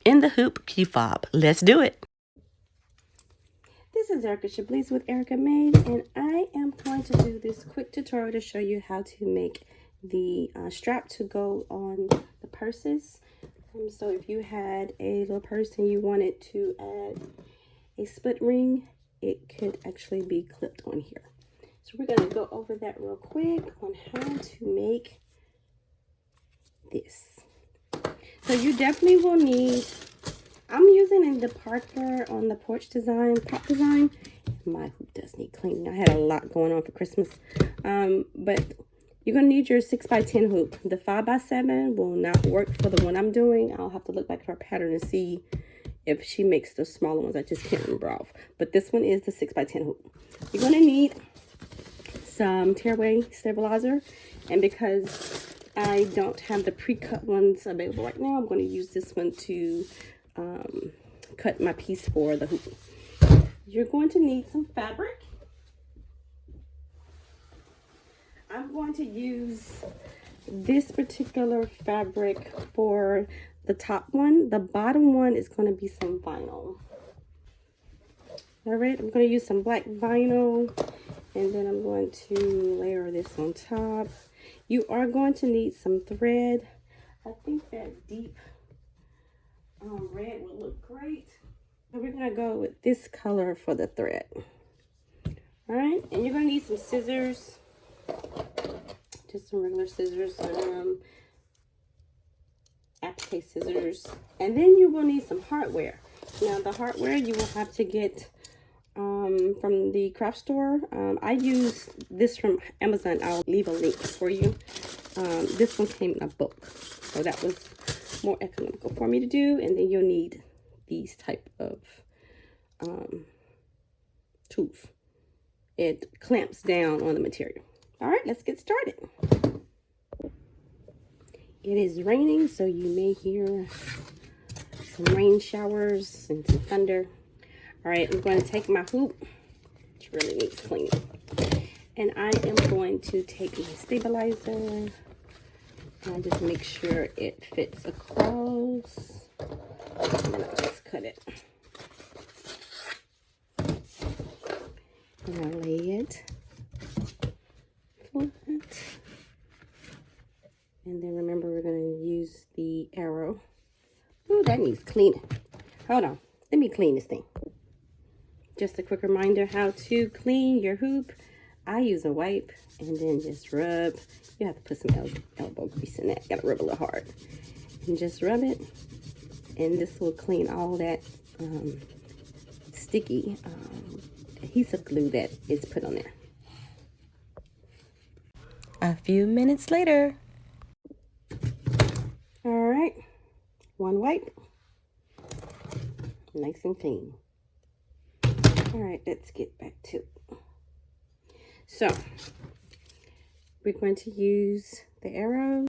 in the hoop KeyFob. Let's do it. This is Arika with Arika Made, and I am going to do this quick tutorial to show you how to make the strap to go on the purses. So if you had a little purse and you wanted to add a split ring, it could actually be clipped on here. So we're going to go over that real quick on how to make this. So you definitely will need, I'm using in the Parker on the Porch design, pop design. My hoop does need cleaning. I had a lot going on for Christmas. But you're going to need your 6x10 hoop. The 5x7 will not work for the one I'm doing. I'll have to look back at her pattern and see if she makes the smaller ones. I just can't remember off. But this one is the 6x10 hoop. You're going to need some tearaway stabilizer. And because I don't have the pre-cut ones available right now, I'm going to use this one to cut my piece for the hoop. You're going to need some fabric. I'm going to use this particular fabric for the top one. The bottom one is going to be some vinyl. All right, I'm going to use some black vinyl, and then I'm going to layer this on top. You are going to need some thread. I think that deep red will look great. So we're going to go with this color for the thread. All right, and you're going to need some scissors. Just some regular scissors, applique scissors. And then you will need some hardware. Now the hardware you will have to get from the craft store. I use this from Amazon. I'll leave a link for you. This one came in a book, so that was more economical for me to do. And then you'll need these type of tools. It clamps down on the material. All right, let's get started. It is raining, so you may hear some rain showers and some thunder. All right, I'm going to take my hoop, which really needs cleaning. And I am going to take my stabilizer and just make sure it fits across. And then I'll just cut it. And I lay it flat. And then remember, we're going to use the arrow. Ooh, that needs cleaning. Hold on. Let me clean this thing. Just a quick reminder how to clean your hoop. I use a wipe and then just rub. You have to put some elbow grease in that. Got to rub a little hard. And just rub it. And this will clean all that sticky adhesive glue that is put on there. A few minutes later. All right, one wipe, nice and clean. All right, let's get back to it. So we're going to use the arrow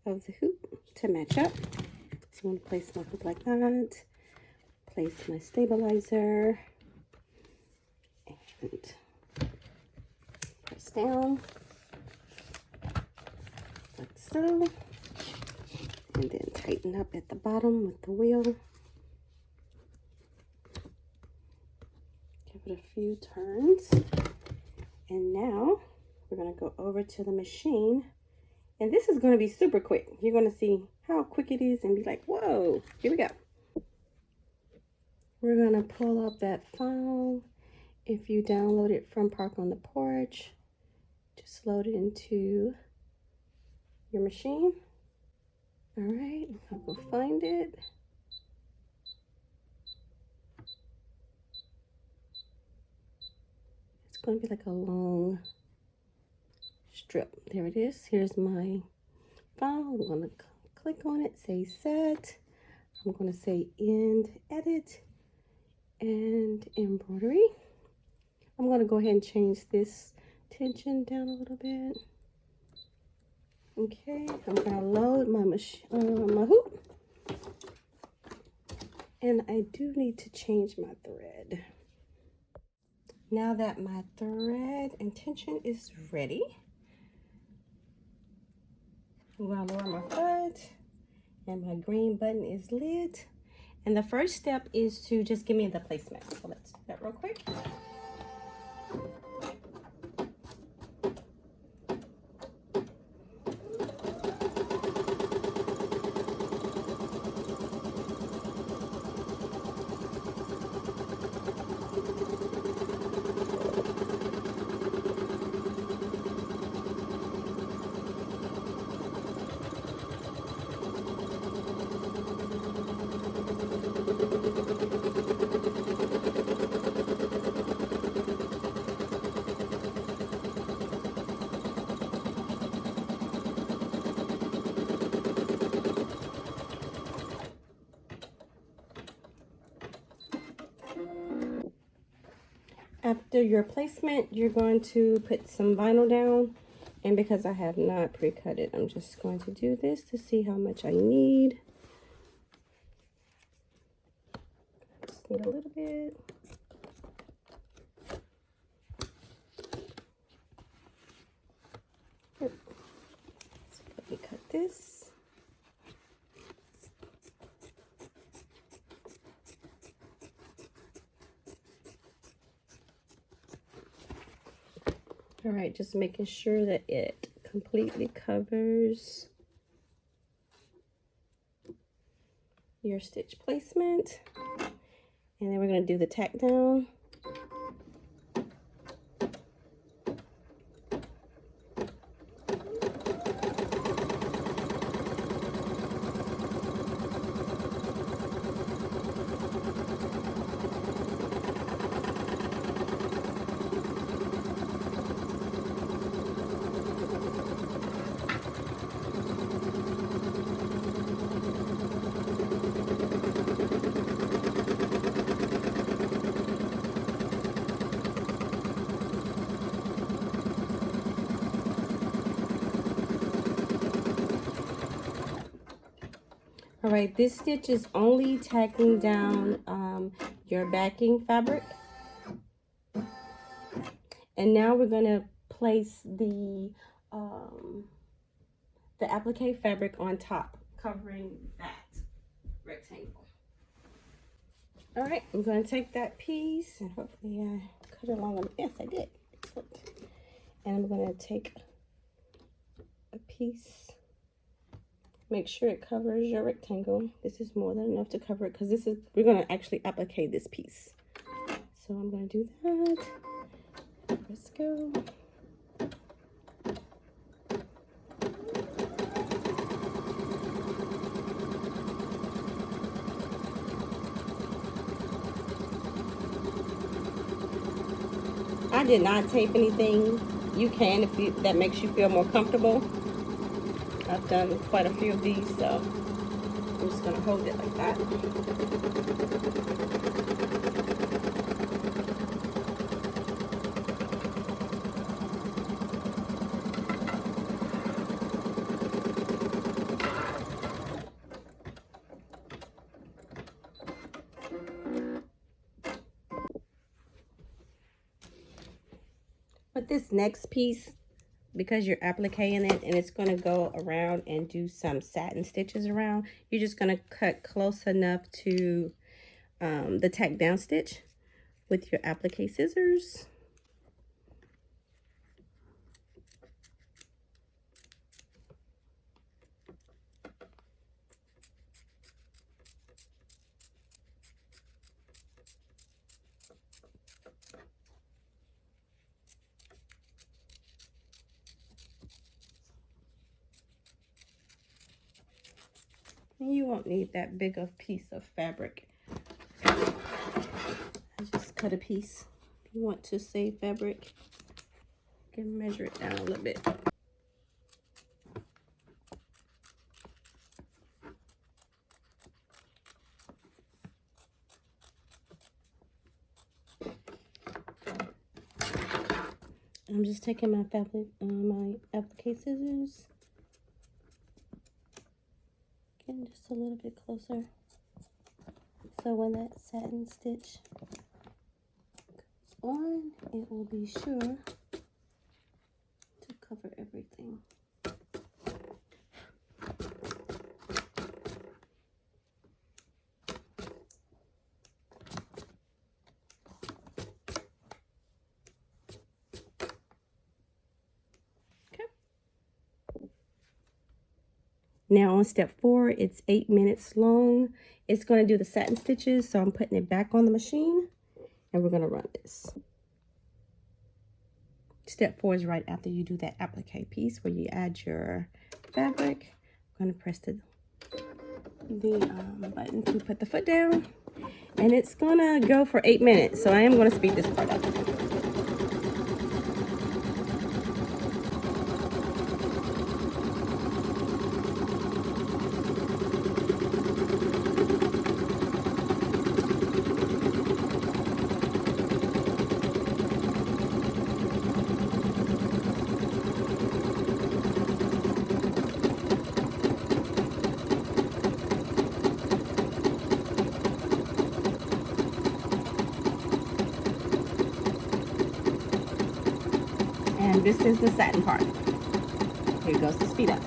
of the hoop to match up. So I'm going to place my hoop like that, place my stabilizer, and press down like so. And then tighten up at the bottom with the wheel. Give it a few turns. And now we're going to go over to the machine. And this is going to be super quick. You're going to see how quick it is and be like, whoa, here we go. We're going to pull up that file. If you download it from Park on the Porch, just load it into your machine. All right, I'll go find it. It's going to be like a long strip. There it is. Here's my file. I'm going to click on it, say set. I'm going to say end edit and embroidery. I'm going to go ahead and change this tension down a little bit. Okay, I'm gonna load my my hoop, and I do need to change my thread. Now that my thread and tension is ready, I'm gonna lower my foot, and my green button is lit. And the first step is to just give me the placement. So let's do that real quick. After your placement, you're going to put some vinyl down. And because I have not pre-cut it, I'm just going to do this to see how much I need. Just need a little bit. Yep. So let me cut this. All right, just making sure that it completely covers your stitch placement. And then we're going to do the tack down. All right, this stitch is only tacking down your backing fabric. And now we're going to place the applique fabric on top, covering that rectangle. All right, I'm going to take that piece and hopefully I cut it along. Yes, I did. Excellent. And I'm going to take a piece. Make sure it covers your rectangle. This is more than enough to cover it because this is, we're going to actually applique this piece. So I'm going to do that. Let's go. I did not tape anything. You can if that makes you feel more comfortable. I've done quite a few of these, so I'm just going to hold it like that. But this next piece, because you're appliquing it and it's going to go around and do some satin stitches around, you're just going to cut close enough to the tack down stitch with your applique scissors. And you won't need that big of piece of fabric. I just cut a piece. If you want to save fabric, you can measure it down a little bit. I'm just taking my applique scissors. Getting just a little bit closer. So when that satin stitch goes on, it will be sure to cover everything. Now on step 4, it's 8 minutes long. It's going to do the satin stitches, so I'm putting it back on the machine and we're going to run this. Step 4 is right after you do that applique piece where you add your fabric. I'm going to press the button to put the foot down, and it's going to go for 8 minutes, so I am going to speed this part up. And this is the satin part. Here goes the speed up.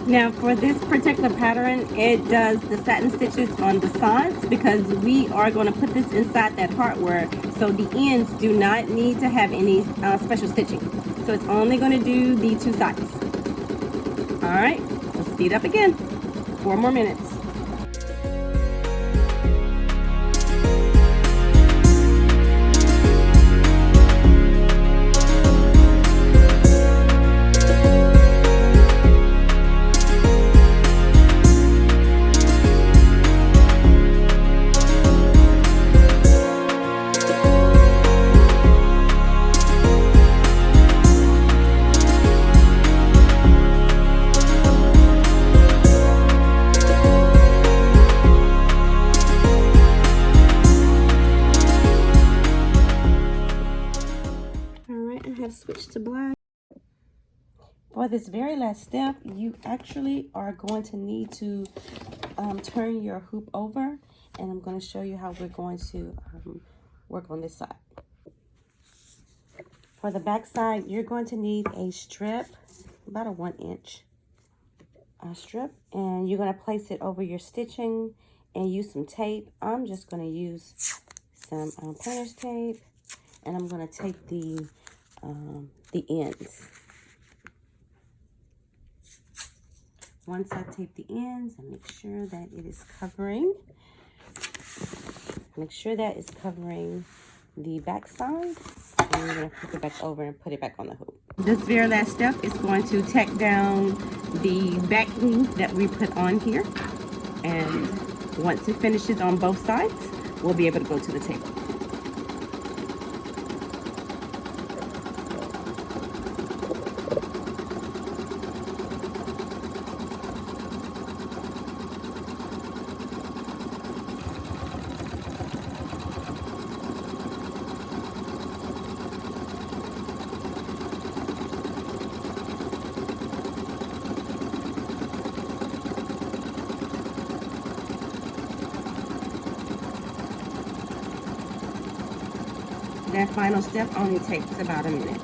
Now for this particular pattern, it does the satin stitches on the sides because we are going to put this inside that hardware, so the ends do not need to have any special stitching. So it's only going to do the 2 sides. All right, let's speed up again. 4 more minutes. Switch to black. For this very last step, you actually are going to need to turn your hoop over, and I'm going to show you how we're going to work on this side. For the back side, you're going to need a strip, about a 1-inch strip, and you're going to place it over your stitching and use some tape. I'm just going to use some painter's tape, and I'm going to take the ends. Once I tape the ends, I make sure that it is covering. Make sure that is covering the back side. And we're going to flip it back over and put it back on the hoop. This very last step is going to tack down the backing that we put on here. And once it finishes on both sides, we'll be able to go to the table. That final step only takes about a minute.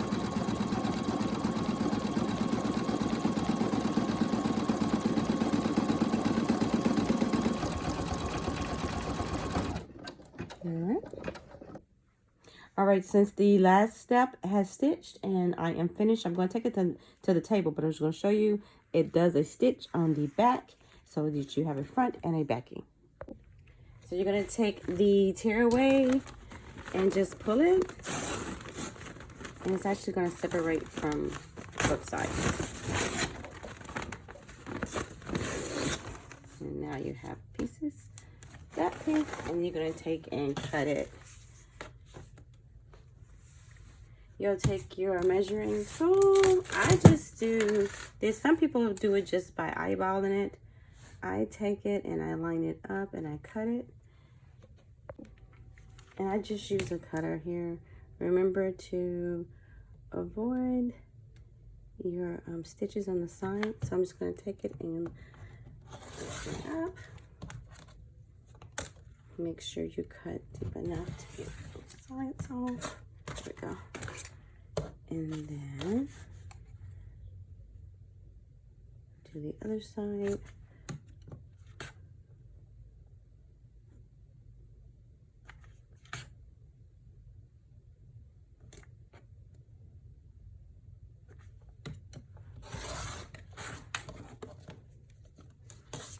All right, since the last step has stitched and I am finished, I'm going to take it to the table, but I'm just going to show you it does a stitch on the back so that you have a front and a backing. So you're going to take the tearaway and just pull it, and it's actually going to separate from both sides. And now you have pieces, that piece, and you're going to take and cut it. You'll take your measuring tool. I just do this. Some people do it just by eyeballing it. I take it and I line it up and I cut it. And I just use a cutter here. Remember to avoid your stitches on the side. So I'm just going to take it and push it up. Make sure you cut deep enough to get those sides off. There we go. And then do the other side.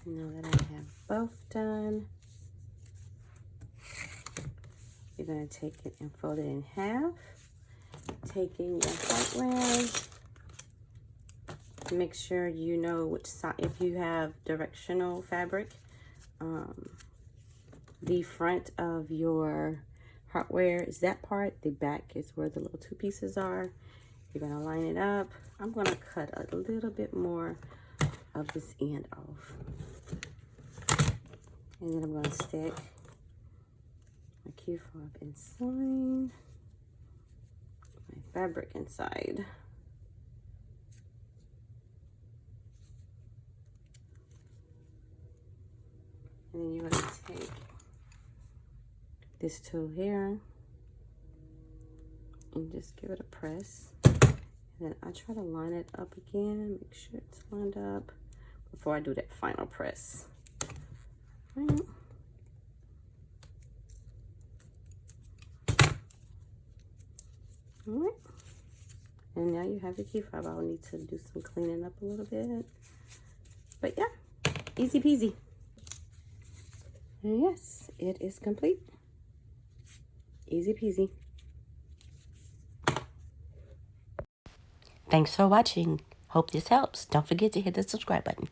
Now that I have both done, you're going to take it and fold it in half. Taking your hardware, make sure you know which side, if you have directional fabric, the front of your hardware is that part, the back is where the little two pieces are. You're going to line it up. I'm going to cut a little bit more of this end off. And then I'm going to stick my KeyFob inside, my fabric inside. And then you're going to take this tool here and just give it a press. And then I try to line it up again, make sure it's lined up before I do that final press. Right. All right. And now you have your KeyFob. I'll need to do some cleaning up a little bit. But yeah, easy peasy. And yes, it is complete. Easy peasy. Thanks for watching. Hope this helps. Don't forget to hit the subscribe button.